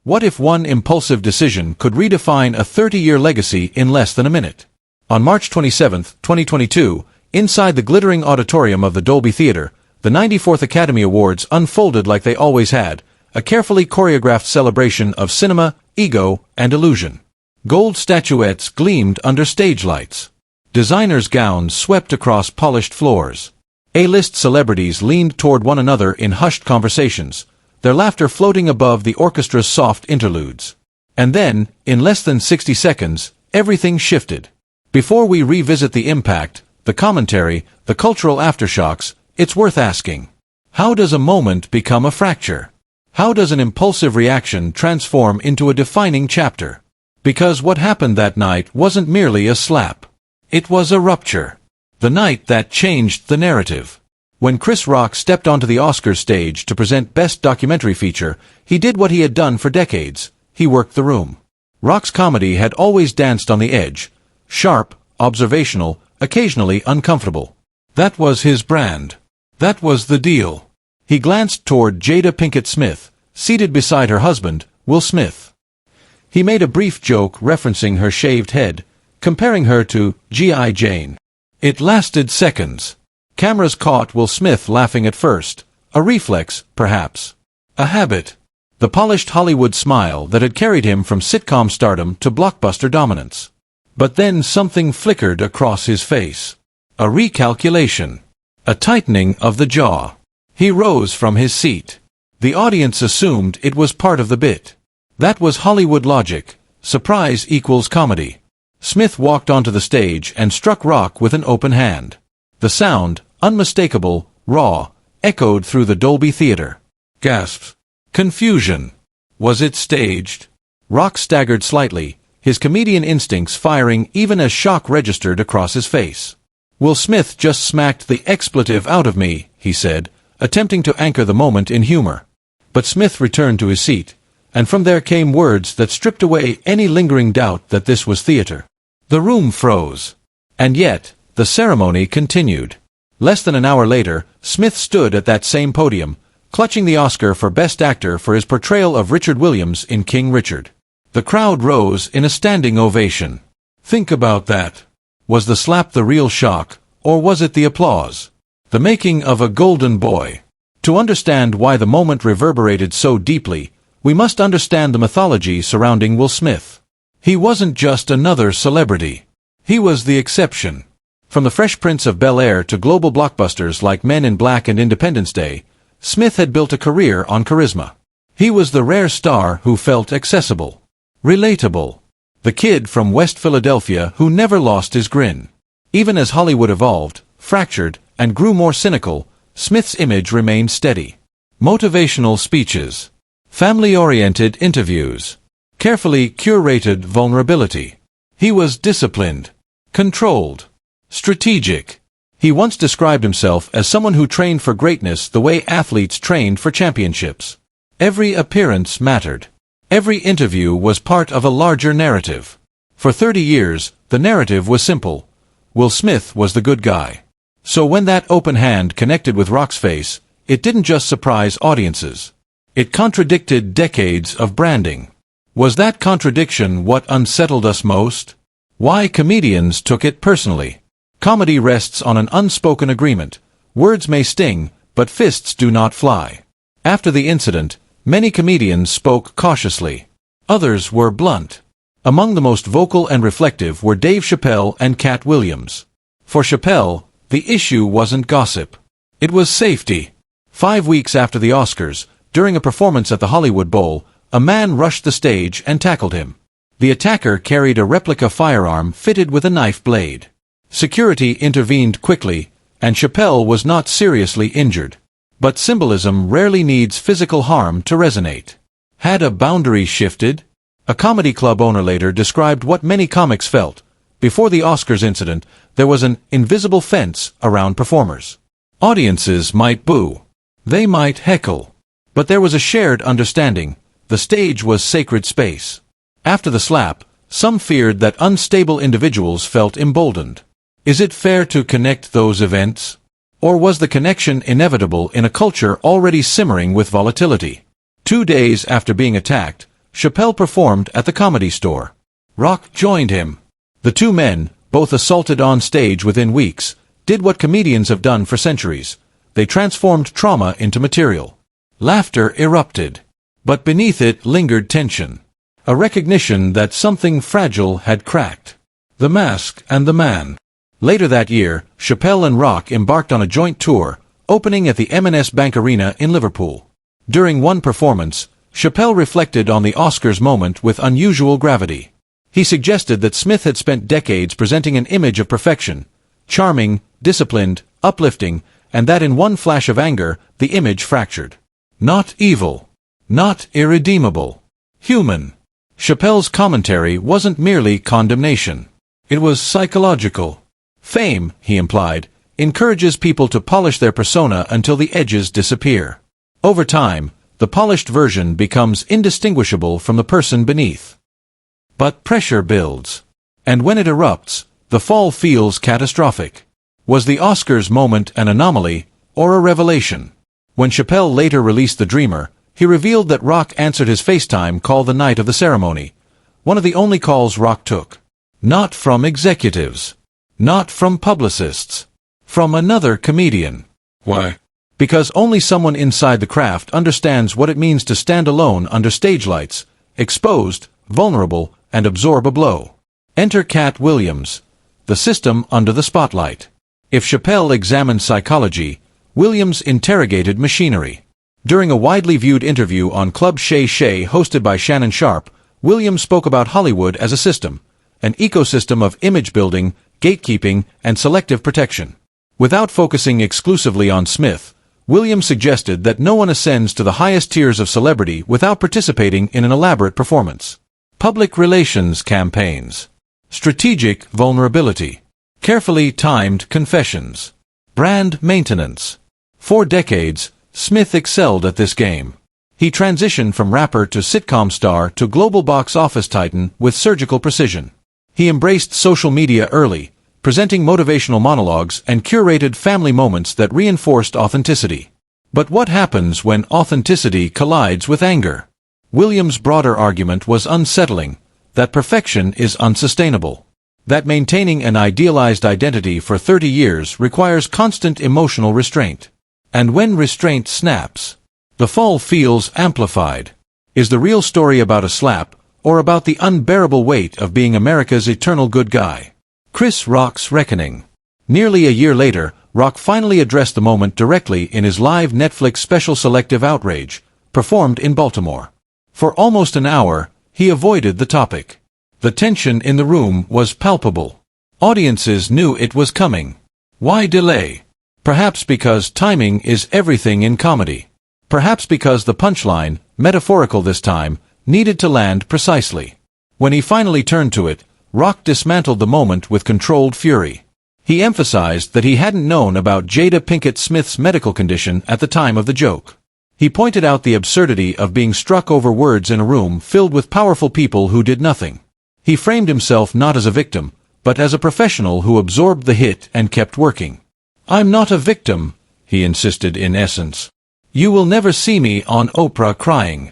What if one impulsive decision could redefine a 30-year legacy in less than a minute? On March 27, 2022, inside the glittering auditorium of the Dolby Theatre, the 94th Academy Awards unfolded like they always had, a carefully choreographed celebration of cinema, ego, and illusion. Gold statuettes gleamed under stage lights. Designers' gowns swept across polished floors. A-list celebrities leaned toward one another in hushed conversations, their laughter floating above the orchestra's soft interludes. And then, in less than 60 seconds, everything shifted. Before we revisit the impact, the commentary, the cultural aftershocks, it's worth asking. How does a moment become a fracture? How does an impulsive reaction transform into a defining chapter? Because what happened that night wasn't merely a slap. It was a rupture. The night that changed the narrative. When Chris Rock stepped onto the Oscars stage to present Best Documentary Feature, he did what he had done for decades. He worked the room. Rock's comedy had always danced on the edge. Sharp, observational, occasionally uncomfortable. That was his brand. That was the deal. He glanced toward Jada Pinkett Smith, seated beside her husband, Will Smith. He made a brief joke referencing her shaved head, comparing her to G.I. Jane. It lasted seconds. Cameras caught Will Smith laughing at first. A reflex, perhaps. A habit. The polished Hollywood smile that had carried him from sitcom stardom to blockbuster dominance. But then something flickered across his face. A recalculation. A tightening of the jaw. He rose from his seat. The audience assumed it was part of the bit. That was Hollywood logic. Surprise equals comedy. Smith walked onto the stage and struck Rock with an open hand. The sound, unmistakable, raw, echoed through the Dolby Theatre. Gasps. Confusion. Was it staged? Rock staggered slightly, his comedian instincts firing even as shock registered across his face. Will Smith just smacked the expletive out of me, he said, attempting to anchor the moment in humor. But Smith returned to his seat, and from there came words that stripped away any lingering doubt that this was theater. The room froze. And yet, the ceremony continued. Less than an hour later, Smith stood at that same podium, clutching the Oscar for Best Actor for his portrayal of Richard Williams in King Richard. The crowd rose in a standing ovation. Think about that. Was the slap the real shock, or was it the applause? The making of a golden boy. To understand why the moment reverberated so deeply, we must understand the mythology surrounding Will Smith. He wasn't just another celebrity. He was the exception. From the Fresh Prince of Bel-Air to global blockbusters like Men in Black and Independence Day, Smith had built a career on charisma. He was the rare star who felt accessible. Relatable. The kid from West Philadelphia who never lost his grin. Even as Hollywood evolved, fractured, and grew more cynical, Smith's image remained steady. Motivational speeches. Family-oriented interviews. Carefully curated vulnerability. He was disciplined. Controlled. Strategic. He once described himself as someone who trained for greatness the way athletes trained for championships. Every appearance mattered. Every interview was part of a larger narrative. For 30 years, the narrative was simple. Will Smith was the good guy. So when that open hand connected with Rock's face, it didn't just surprise audiences. It contradicted decades of branding. Was that contradiction what unsettled us most? Why comedians took it personally. Comedy rests on an unspoken agreement. Words may sting, but fists do not fly. After the incident, many comedians spoke cautiously. Others were blunt. Among the most vocal and reflective were Dave Chappelle and Katt Williams. For Chappelle, the issue wasn't gossip. It was safety. 5 weeks after the Oscars, during a performance at the Hollywood Bowl, a man rushed the stage and tackled him. The attacker carried a replica firearm fitted with a knife blade. Security intervened quickly, and Chappelle was not seriously injured. But symbolism rarely needs physical harm to resonate. Had a boundary shifted? A comedy club owner later described what many comics felt. Before the Oscars incident, there was an invisible fence around performers. Audiences might boo. They might heckle. But there was a shared understanding. The stage was sacred space. After the slap, some feared that unstable individuals felt emboldened. Is it fair to connect those events? Or was the connection inevitable in a culture already simmering with volatility? 2 days after being attacked, Chappelle performed at the Comedy Store. Rock joined him. The two men, both assaulted on stage within weeks, did what comedians have done for centuries. They transformed trauma into material. Laughter erupted. But beneath it lingered tension. A recognition that something fragile had cracked. The Mask and the Man. Later that year, Chappelle and Rock embarked on a joint tour, opening at the M&S Bank Arena in Liverpool. During one performance, Chappelle reflected on the Oscars moment with unusual gravity. He suggested that Smith had spent decades presenting an image of perfection, charming, disciplined, uplifting, and that in one flash of anger, the image fractured. Not evil. Not irredeemable. Human. Chappelle's commentary wasn't merely condemnation. It was psychological. Fame, he implied, encourages people to polish their persona until the edges disappear. Over time, the polished version becomes indistinguishable from the person beneath. But pressure builds. And when it erupts, the fall feels catastrophic. Was the Oscars moment an anomaly, or a revelation? When Chappelle later released The Dreamer, he revealed that Rock answered his FaceTime call the night of the ceremony, one of the only calls Rock took. Not from executives. Not from publicists. From another comedian. Why? Because only someone inside the craft understands what it means to stand alone under stage lights, exposed, vulnerable, and absorb a blow. Enter Katt Williams, the system under the spotlight. If Chappelle examined psychology, Williams interrogated machinery. During a widely viewed interview on Club Shay Shay hosted by Shannon Sharpe, Williams spoke about Hollywood as a system, an ecosystem of image building, gatekeeping, and selective protection. Without focusing exclusively on Smith, Williams suggested that no one ascends to the highest tiers of celebrity without participating in an elaborate performance. Public relations campaigns. Strategic vulnerability. Carefully timed confessions. Brand maintenance. For decades, Smith excelled at this game. He transitioned from rapper to sitcom star to global box office titan with surgical precision. He embraced social media early, presenting motivational monologues and curated family moments that reinforced authenticity. But what happens when authenticity collides with anger? Williams' broader argument was unsettling, that perfection is unsustainable. That maintaining an idealized identity for 30 years requires constant emotional restraint. And when restraint snaps, the fall feels amplified. Is the real story about a slap, or about the unbearable weight of being America's eternal good guy? Chris Rock's reckoning. Nearly a year later, Rock finally addressed the moment directly in his live Netflix special Selective Outrage, performed in Baltimore. For almost an hour, he avoided the topic. The tension in the room was palpable. Audiences knew it was coming. Why delay? Perhaps because timing is everything in comedy. Perhaps because the punchline, metaphorical this time, needed to land precisely. When he finally turned to it, Rock dismantled the moment with controlled fury. He emphasized that he hadn't known about Jada Pinkett Smith's medical condition at the time of the joke. He pointed out the absurdity of being struck over words in a room filled with powerful people who did nothing. He framed himself not as a victim, but as a professional who absorbed the hit and kept working. "I'm not a victim," he insisted in essence. "You will never see me on Oprah crying."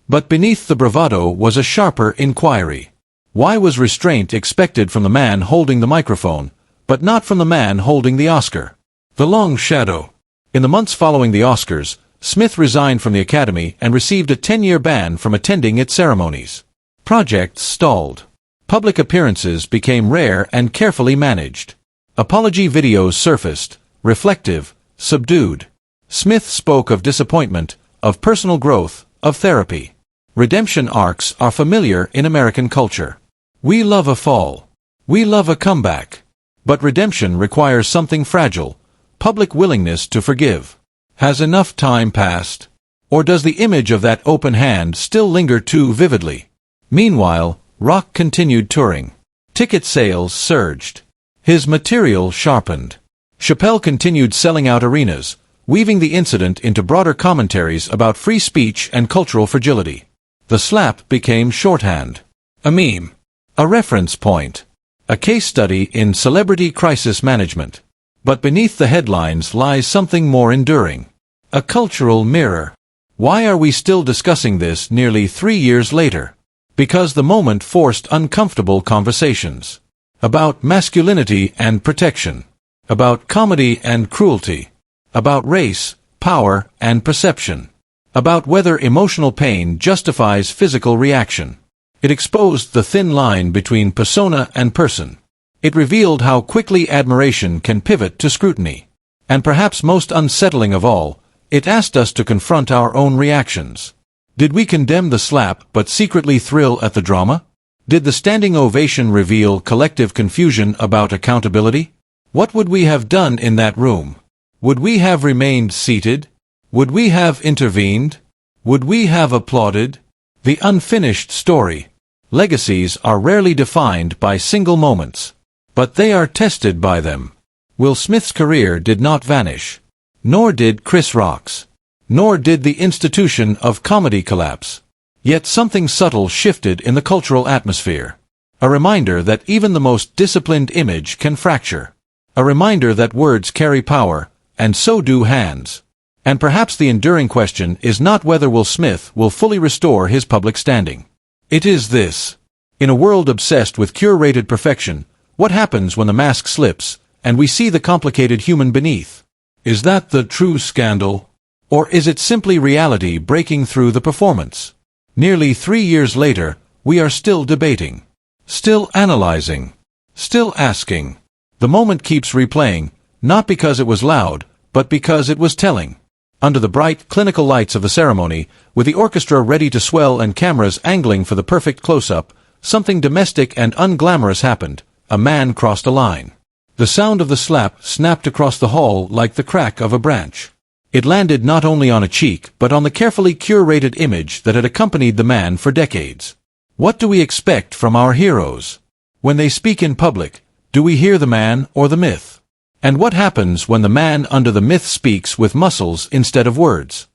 But beneath the bravado was a sharper inquiry. Why was restraint expected from the man holding the microphone, but not from the man holding the Oscar? The long shadow. In the months following the Oscars, Smith resigned from the Academy and received a 10-year ban from attending its ceremonies. Projects stalled. Public appearances became rare and carefully managed. Apology videos surfaced, reflective, subdued. Smith spoke of disappointment, of personal growth, of therapy. Redemption arcs are familiar in American culture. We love a fall. We love a comeback. But redemption requires something fragile, public willingness to forgive. Has enough time passed? Or does the image of that open hand still linger too vividly? Meanwhile, Rock continued touring. Ticket sales surged. His material sharpened. Chappelle continued selling out arenas, weaving the incident into broader commentaries about free speech and cultural fragility. The slap became shorthand. A meme. A reference point. A case study in celebrity crisis management. But beneath the headlines lies something more enduring. A cultural mirror. Why are we still discussing this nearly 3 years later? Because the moment forced uncomfortable conversations. About masculinity and protection. About comedy and cruelty. About race, power, and perception. About whether emotional pain justifies physical reaction. It exposed the thin line between persona and person. It revealed how quickly admiration can pivot to scrutiny. And perhaps most unsettling of all, it asked us to confront our own reactions. Did we condemn the slap but secretly thrill at the drama? Did the standing ovation reveal collective confusion about accountability? What would we have done in that room? Would we have remained seated? Would we have intervened? Would we have applauded? The unfinished story. Legacies are rarely defined by single moments, but they are tested by them. Will Smith's career did not vanish. Nor did Chris Rock's. Nor did the institution of comedy collapse. Yet something subtle shifted in the cultural atmosphere. A reminder that even the most disciplined image can fracture. A reminder that words carry power, and so do hands. And perhaps the enduring question is not whether Will Smith will fully restore his public standing. It is this. In a world obsessed with curated perfection, what happens when the mask slips, and we see the complicated human beneath? Is that the true scandal? Or is it simply reality breaking through the performance? Nearly 3 years later, we are still debating. Still analyzing. Still asking. The moment keeps replaying, not because it was loud, but because it was telling. Under the bright, clinical lights of the ceremony, with the orchestra ready to swell and cameras angling for the perfect close-up, something domestic and unglamorous happened. A man crossed a line. The sound of the slap snapped across the hall like the crack of a branch. It landed not only on a cheek, but on the carefully curated image that had accompanied the man for decades. What do we expect from our heroes? When they speak in public, do we hear the man or the myth? And what happens when the man under the myth speaks with muscles instead of words?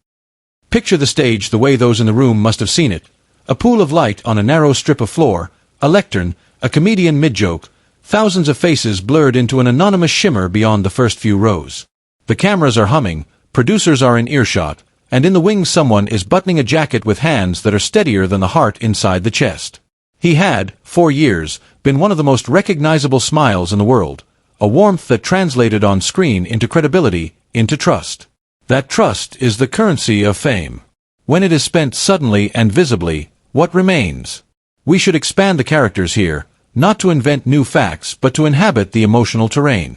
Picture the stage the way those in the room must have seen it. A pool of light on a narrow strip of floor, a lectern, a comedian mid-joke, thousands of faces blurred into an anonymous shimmer beyond the first few rows. The cameras are humming, producers are in earshot, and in the wings someone is buttoning a jacket with hands that are steadier than the heart inside the chest. He had, for years, been one of the most recognizable smiles in the world, a warmth that translated on screen into credibility, into trust. That trust is the currency of fame. When it is spent suddenly and visibly, what remains? We should expand the characters here, not to invent new facts but to inhabit the emotional terrain.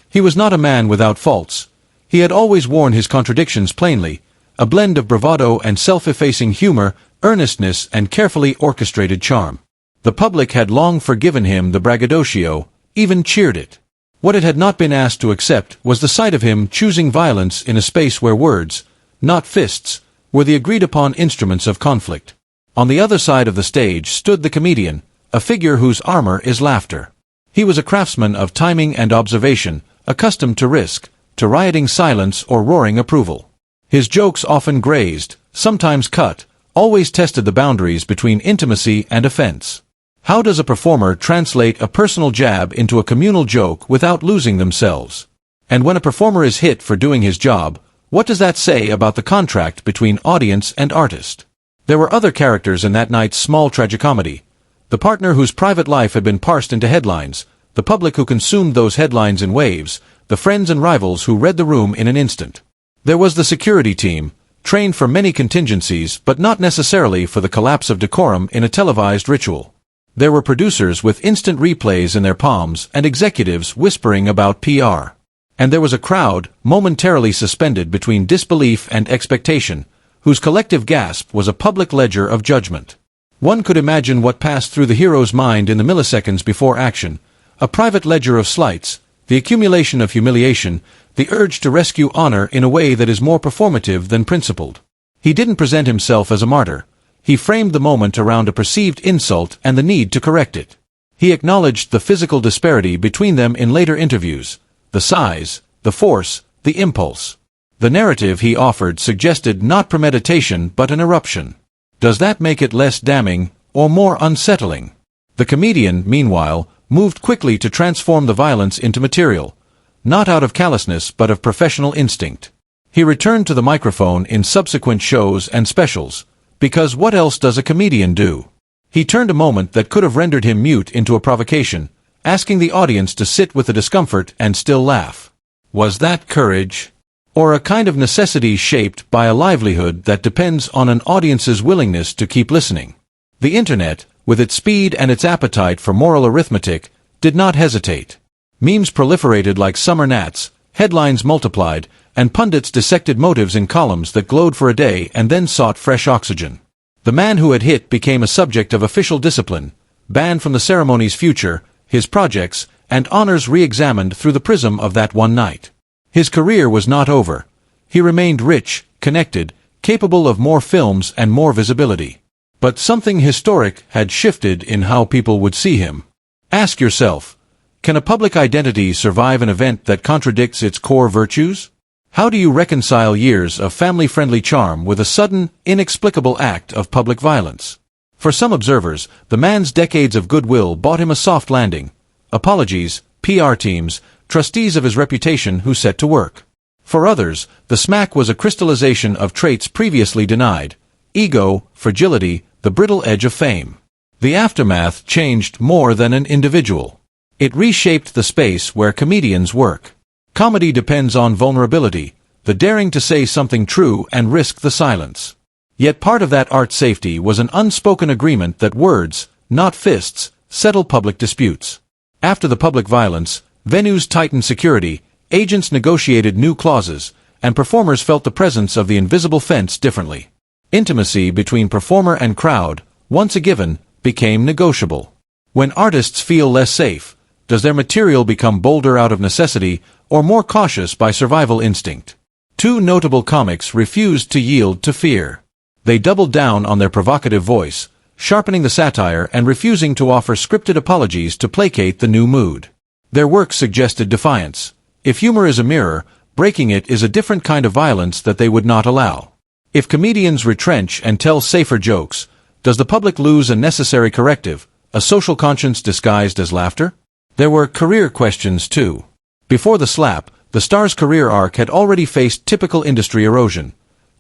He was not a man without faults. He had always worn his contradictions plainly, a blend of bravado and self-effacing humor, earnestness and carefully orchestrated charm. The public had long forgiven him the braggadocio, even cheered it. What it had not been asked to accept was the sight of him choosing violence in a space where words, not fists, were the agreed-upon instruments of conflict. On the other side of the stage stood the comedian, a figure whose armor is laughter. He was a craftsman of timing and observation, accustomed to risk, to rioting silence or roaring approval. His jokes often grazed, sometimes cut, always tested the boundaries between intimacy and offense. How does a performer translate a personal jab into a communal joke without losing themselves? And when a performer is hit for doing his job, what does that say about the contract between audience and artist? There were other characters in that night's small tragicomedy. The partner whose private life had been parsed into headlines, the public who consumed those headlines in waves, the friends and rivals who read the room in an instant. There was the security team, trained for many contingencies but not necessarily for the collapse of decorum in a televised ritual. There were producers with instant replays in their palms and executives whispering about PR. And there was a crowd, momentarily suspended between disbelief and expectation, whose collective gasp was a public ledger of judgment. One could imagine what passed through the hero's mind in the milliseconds before action, a private ledger of slights, the accumulation of humiliation, the urge to rescue honor in a way that is more performative than principled. He didn't present himself as a martyr. He framed the moment around a perceived insult and the need to correct it. He acknowledged the physical disparity between them in later interviews, the size, the force, the impulse. The narrative he offered suggested not premeditation but an eruption. Does that make it less damning, or more unsettling? The comedian, meanwhile, moved quickly to transform the violence into material, not out of callousness but of professional instinct. He returned to the microphone in subsequent shows and specials, because what else does a comedian do? He turned a moment that could have rendered him mute into a provocation, asking the audience to sit with the discomfort and still laugh. Was that courage? Or a kind of necessity shaped by a livelihood that depends on an audience's willingness to keep listening? The internet, with its speed and its appetite for moral arithmetic, did not hesitate. Memes proliferated like summer gnats, headlines multiplied, and pundits dissected motives in columns that glowed for a day and then sought fresh oxygen. The man who had hit became a subject of official discipline, banned from the ceremony's future, his projects, and honors re-examined through the prism of that one night. His career was not over. He remained rich, connected, capable of more films and more visibility. But something historic had shifted in how people would see him. Ask yourself, can a public identity survive an event that contradicts its core virtues? How do you reconcile years of family-friendly charm with a sudden, inexplicable act of public violence? For some observers, the man's decades of goodwill bought him a soft landing. Apologies, PR teams, trustees of his reputation who set to work. For others, the smack was a crystallization of traits previously denied: ego, fragility, the brittle edge of fame. The aftermath changed more than an individual. It reshaped the space where comedians work. Comedy depends on vulnerability, the daring to say something true and risk the silence. Yet part of that art's safety was an unspoken agreement that words, not fists, settle public disputes. After the public violence, venues tightened security, agents negotiated new clauses, and performers felt the presence of the invisible fence differently. Intimacy between performer and crowd, once a given, became negotiable. When artists feel less safe, does their material become bolder out of necessity or more cautious by survival instinct? Two notable comics refused to yield to fear. They doubled down on their provocative voice, sharpening the satire and refusing to offer scripted apologies to placate the new mood. Their work suggested defiance. If humor is a mirror, breaking it is a different kind of violence that they would not allow. If comedians retrench and tell safer jokes, does the public lose a necessary corrective, a social conscience disguised as laughter? There were career questions too. Before the slap, the star's career arc had already faced typical industry erosion.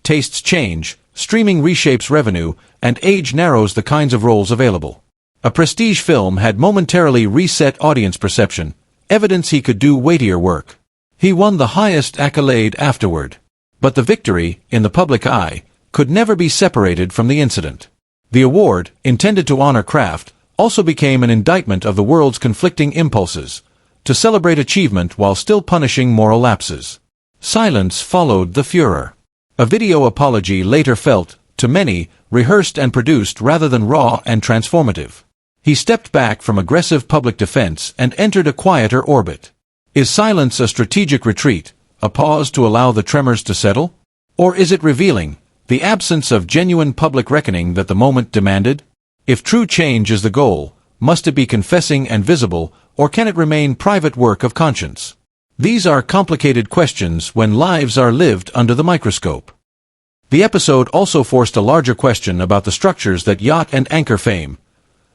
Tastes change, streaming reshapes revenue, and age narrows the kinds of roles available. A prestige film had momentarily reset audience perception, evidence he could do weightier work. He won the highest accolade afterward. But the victory, in the public eye, could never be separated from the incident. The award, intended to honor craft, also became an indictment of the world's conflicting impulses, to celebrate achievement while still punishing moral lapses. Silence followed the furor. A video apology later felt, to many, rehearsed and produced rather than raw and transformative. He stepped back from aggressive public defense and entered a quieter orbit. Is silence a strategic retreat, a pause to allow the tremors to settle? Or is it revealing, the absence of genuine public reckoning that the moment demanded? If true change is the goal, must it be confessing and visible, or can it remain private work of conscience? These are complicated questions when lives are lived under the microscope. The episode also forced a larger question about the structures that yacht and anchor fame.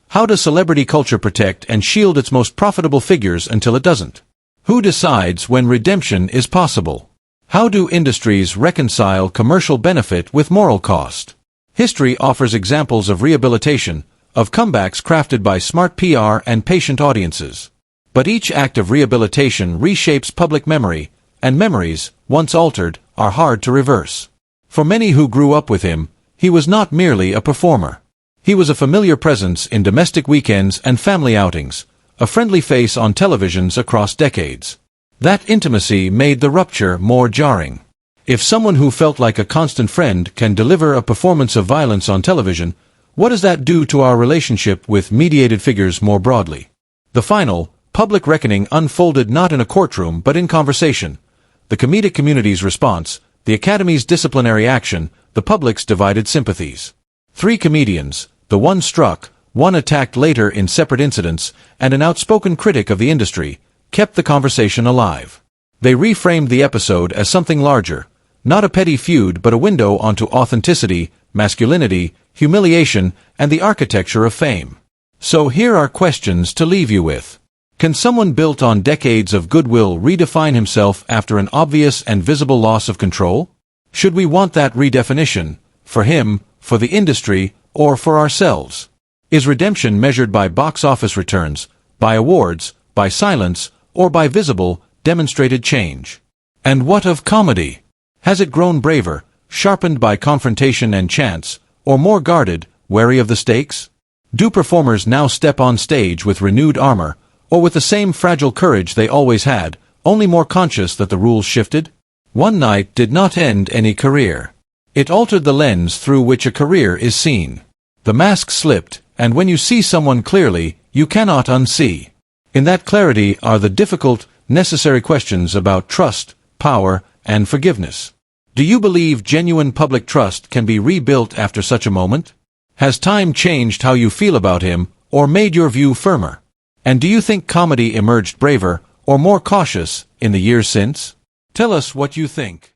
How does celebrity culture protect and shield its most profitable figures until it doesn't? Who decides when redemption is possible? How do industries reconcile commercial benefit with moral cost? History offers examples of rehabilitation, of comebacks crafted by smart PR and patient audiences. But each act of rehabilitation reshapes public memory, and memories, once altered, are hard to reverse. For many who grew up with him, he was not merely a performer. He was a familiar presence in domestic weekends and family outings, a friendly face on televisions across decades. That intimacy made the rupture more jarring. If someone who felt like a constant friend can deliver a performance of violence on television, what does that do to our relationship with mediated figures more broadly? The final, public reckoning unfolded not in a courtroom but in conversation. The comedic community's response, the Academy's disciplinary action, the public's divided sympathies. Three comedians, the one struck, one attacked later in separate incidents, and an outspoken critic of the industry, kept the conversation alive. They reframed the episode as something larger, not a petty feud but a window onto authenticity, masculinity, humiliation, and the architecture of fame. So here are questions to leave you with. Can someone built on decades of goodwill redefine himself after an obvious and visible loss of control? Should we want that redefinition, for him, for the industry, or for ourselves? Is redemption measured by box office returns, by awards, by silence, or by visible, demonstrated change? And what of comedy? Has it grown braver, sharpened by confrontation and chance, or more guarded, wary of the stakes? Do performers now step on stage with renewed armor, or with the same fragile courage they always had, only more conscious that the rules shifted? One night did not end any career. It altered the lens through which a career is seen. The mask slipped, and when you see someone clearly, you cannot unsee. In that clarity are the difficult, necessary questions about trust, power, and forgiveness. Do you believe genuine public trust can be rebuilt after such a moment? Has time changed how you feel about him, or made your view firmer? And do you think comedy emerged braver, or more cautious, in the years since? Tell us what you think.